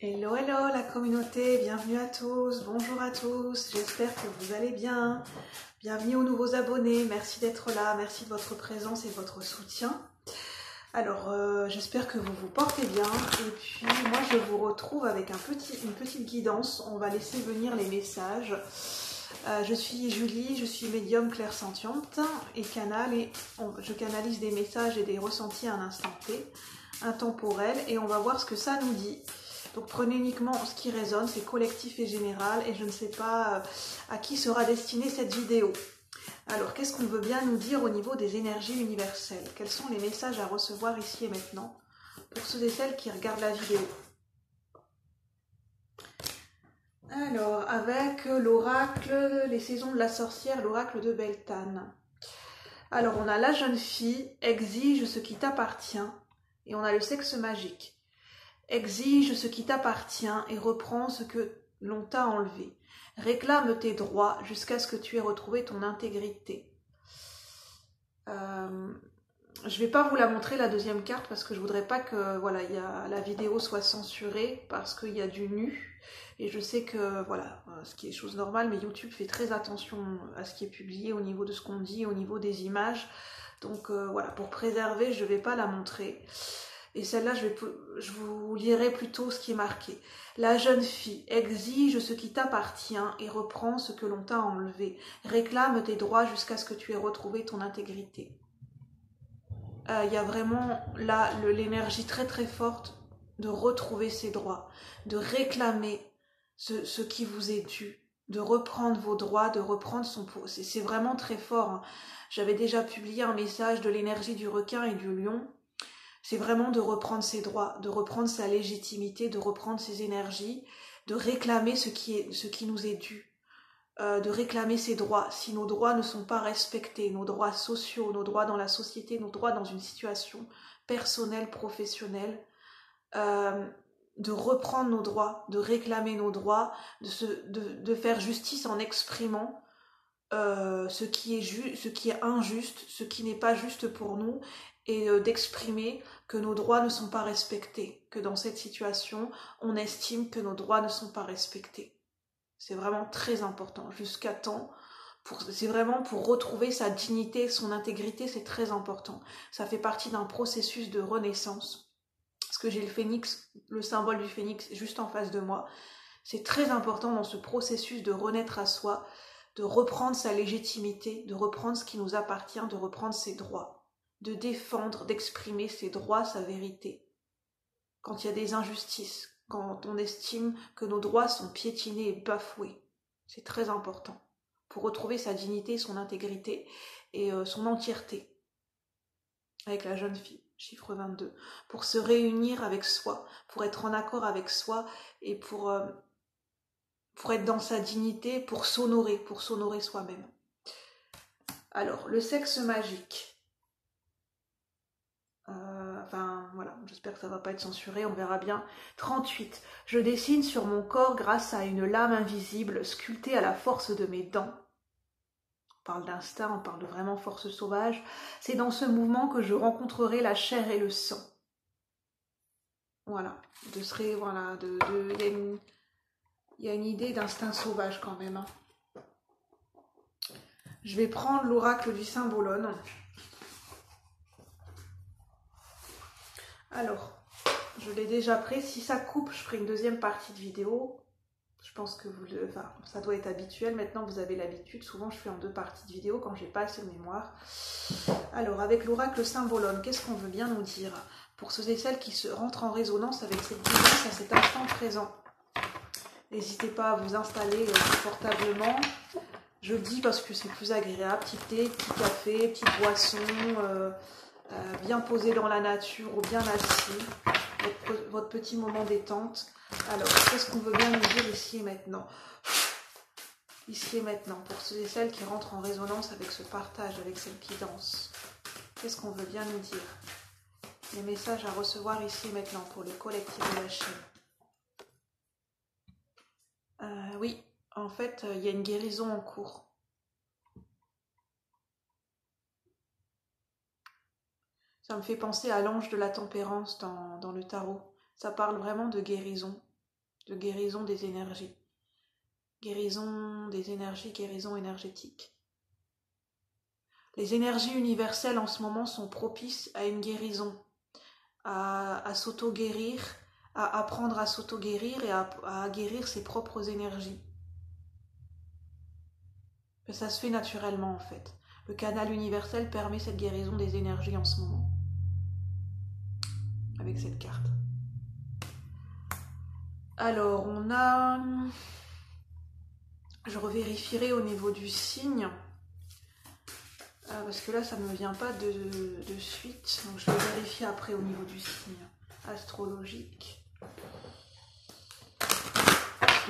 Hello, hello la communauté, bienvenue à tous, bonjour à tous, j'espère que vous allez bien. Bienvenue aux nouveaux abonnés, merci d'être là, merci de votre présence et de votre soutien. Alors, j'espère que vous vous portez bien et puis moi je vous retrouve avec une petite guidance. On va laisser venir les messages. Je suis Julie, je suis médium clairsentiente et je canalise des messages et des ressentis à un instant T, intemporel, et on va voir ce que ça nous dit. Donc prenez uniquement ce qui résonne, c'est collectif et général, et je ne sais pas à qui sera destinée cette vidéo. Alors, qu'est-ce qu'on veut bien nous dire au niveau des énergies universelles? Quels sont les messages à recevoir ici et maintenant pour ceux et celles qui regardent la vidéo? Alors, avec l'oracle, les saisons de la sorcière, l'oracle de Beltane. Alors, on a la jeune fille, exige ce qui t'appartient, et on a le sexe magique. Exige ce qui t'appartient et reprends ce que l'on t'a enlevé. Réclame tes droits jusqu'à ce que tu aies retrouvé ton intégrité. Je ne vais pas vous la montrer la deuxième carte parce que je voudrais pas que la vidéo soit censurée parce qu'il y a du nu. Et je sais que ce qui est chose normale, mais YouTube fait très attention à ce qui est publié au niveau de ce qu'on dit, au niveau des images. Donc pour préserver, je ne vais pas la montrer. Et celle-là, je vous lirai plutôt ce qui est marqué. La jeune fille exige ce qui t'appartient et reprend ce que l'on t'a enlevé. Réclame tes droits jusqu'à ce que tu aies retrouvé ton intégrité. Il y a vraiment là l'énergie très très forte de retrouver ses droits, de réclamer ce qui vous est dû, de reprendre vos droits, de reprendre son... C'est vraiment très fort. Hein. J'avais déjà publié un message de l'énergie du requin et du lion. C'est vraiment de reprendre ses droits, de reprendre sa légitimité, de reprendre ses énergies, de réclamer ce qui nous est dû, de réclamer ses droits. Si nos droits ne sont pas respectés, nos droits sociaux, nos droits dans la société, nos droits dans une situation personnelle, professionnelle, de reprendre nos droits, de réclamer nos droits, de faire justice en exprimant ce qui est injuste, ce qui n'est pas juste pour nous, et d'exprimer que nos droits ne sont pas respectés, que dans cette situation, on estime que nos droits ne sont pas respectés. C'est vraiment très important, jusqu'à temps, c'est vraiment pour retrouver sa dignité, son intégrité, c'est très important. Ça fait partie d'un processus de renaissance, parce que j'ai le phénix, le symbole du phénix juste en face de moi. C'est très important dans ce processus de renaître à soi, de reprendre sa légitimité, de reprendre ce qui nous appartient, de reprendre ses droits, de défendre, d'exprimer ses droits, sa vérité. Quand il y a des injustices, quand on estime que nos droits sont piétinés et bafoués, c'est très important pour retrouver sa dignité, son intégrité et son entièreté. Avec la jeune fille, chiffre 22, pour se réunir avec soi, pour être en accord avec soi et pour être dans sa dignité, pour s'honorer soi-même. Alors, le sexe magique. J'espère que ça ne va pas être censuré, on verra bien. 38. Je dessine sur mon corps grâce à une lame invisible sculptée à la force de mes dents. On parle d'instinct, on parle de vraiment force sauvage. C'est dans ce mouvement que je rencontrerai la chair et le sang. Voilà. Il y a une idée d'instinct sauvage quand même. Hein. Je vais prendre l'oracle du Symbolone. Alors, je l'ai déjà pris. Si ça coupe, je ferai une deuxième partie de vidéo. Je pense que ça doit être habituel. Maintenant, vous avez l'habitude. Souvent, je fais en deux parties de vidéo quand j'ai pas assez de mémoire. Alors, avec l'oracle Symbolone, qu'est-ce qu'on veut bien nous dire pour ceux et celles qui se rentrent en résonance avec cette guidance à cet instant présent? N'hésitez pas à vous installer confortablement. Je le dis parce que c'est plus agréable. Petit thé, petit café, petite boisson, bien posé dans la nature ou bien assis. Votre petit moment détente. Alors, qu'est-ce qu'on veut bien nous dire ici et maintenant? Ici et maintenant, pour ceux et celles qui rentrent en résonance avec ce partage, avec cette guidance. Qu'est-ce qu'on veut bien nous dire? Les messages à recevoir ici et maintenant pour le collectif de la chaîne. Oui, en fait, il y a une guérison en cours. Ça me fait penser à l'ange de la tempérance dans le tarot. Ça parle vraiment de guérison. de guérison des énergies. Guérison des énergies, guérison énergétique. Les énergies universelles en ce moment sont propices à une guérison, à s'auto-guérir, à apprendre à s'auto-guérir et à guérir ses propres énergies. Mais ça se fait naturellement en fait. Le canal universel permet cette guérison des énergies en ce moment. Avec cette carte. Alors, on a... Je revérifierai au niveau du signe. Parce que là, ça ne me vient pas de suite. Donc, je vais vérifier après au niveau du signe astrologique.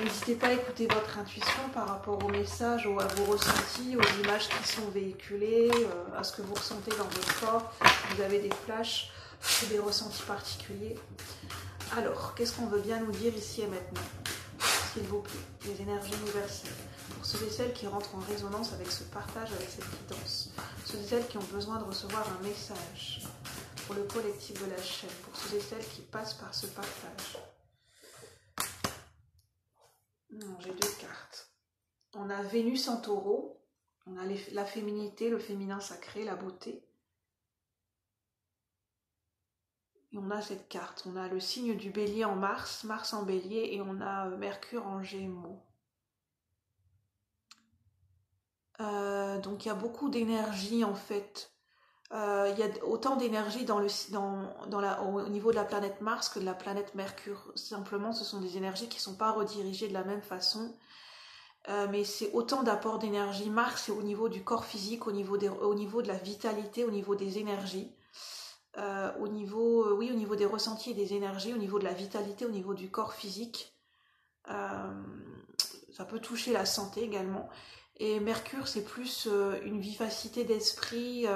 N'hésitez pas à écouter votre intuition par rapport aux messages, à vos ressentis, aux images qui sont véhiculées, à ce que vous ressentez dans votre corps. Vous avez des flashs, des ressentis particuliers. Alors, qu'est-ce qu'on veut bien nous dire ici et maintenant? S'il vous plaît, les énergies universelles. Pour ceux et celles qui rentrent en résonance avec ce partage, avec cette guidance. Ceux et celles qui ont besoin de recevoir un message. Pour le collectif de la chaîne. Pour ceux et celles qui passent par ce partage. Non, j'ai deux cartes. On a Vénus en taureau. On a la féminité, le féminin sacré, la beauté. Et on a cette carte. On a le signe du bélier en Mars, Mars en bélier, et on a Mercure en gémeaux. Donc il y a beaucoup d'énergie en fait. Il y a autant d'énergie au niveau de la planète Mars que de la planète Mercure. Simplement, ce sont des énergies qui ne sont pas redirigées de la même façon. Mais c'est autant d'apport d'énergie. Mars, c'est au niveau du corps physique, au niveau de la vitalité, au niveau des énergies. Au niveau des ressentis et des énergies, au niveau de la vitalité, au niveau du corps physique. Ça peut toucher la santé également. Et Mercure, c'est plus une vivacité d'esprit,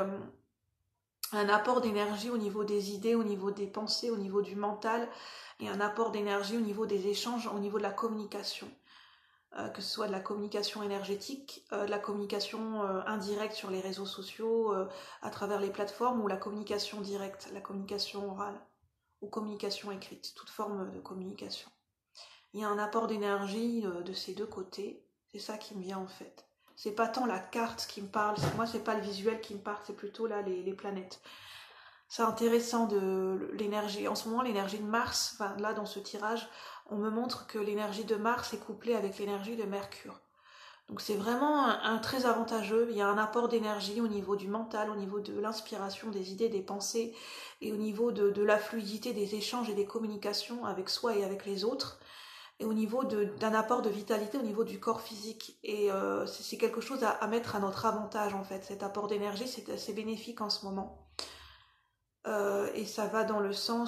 un apport d'énergie au niveau des idées, au niveau des pensées, au niveau du mental, et un apport d'énergie au niveau des échanges, au niveau de la communication. Que ce soit de la communication énergétique, de la communication indirecte sur les réseaux sociaux, à travers les plateformes, ou la communication directe, la communication orale, ou communication écrite, toute forme de communication. Il y a un apport d'énergie de ces deux côtés, c'est ça qui me vient en fait. C'est pas tant la carte qui me parle, moi c'est pas le visuel qui me parle, c'est plutôt là les planètes. C'est intéressant de l'énergie. En ce moment, l'énergie de Mars, enfin là dans ce tirage, on me montre que l'énergie de Mars est couplée avec l'énergie de Mercure. Donc c'est vraiment un très avantageux. Il y a un apport d'énergie au niveau du mental, au niveau de l'inspiration, des idées, des pensées, et au niveau de la fluidité des échanges et des communications avec soi et avec les autres. Et au niveau d'un apport de vitalité au niveau du corps physique. Et c'est quelque chose à mettre à notre avantage en fait. Cet apport d'énergie, c'est assez bénéfique en ce moment. Et ça va dans le sens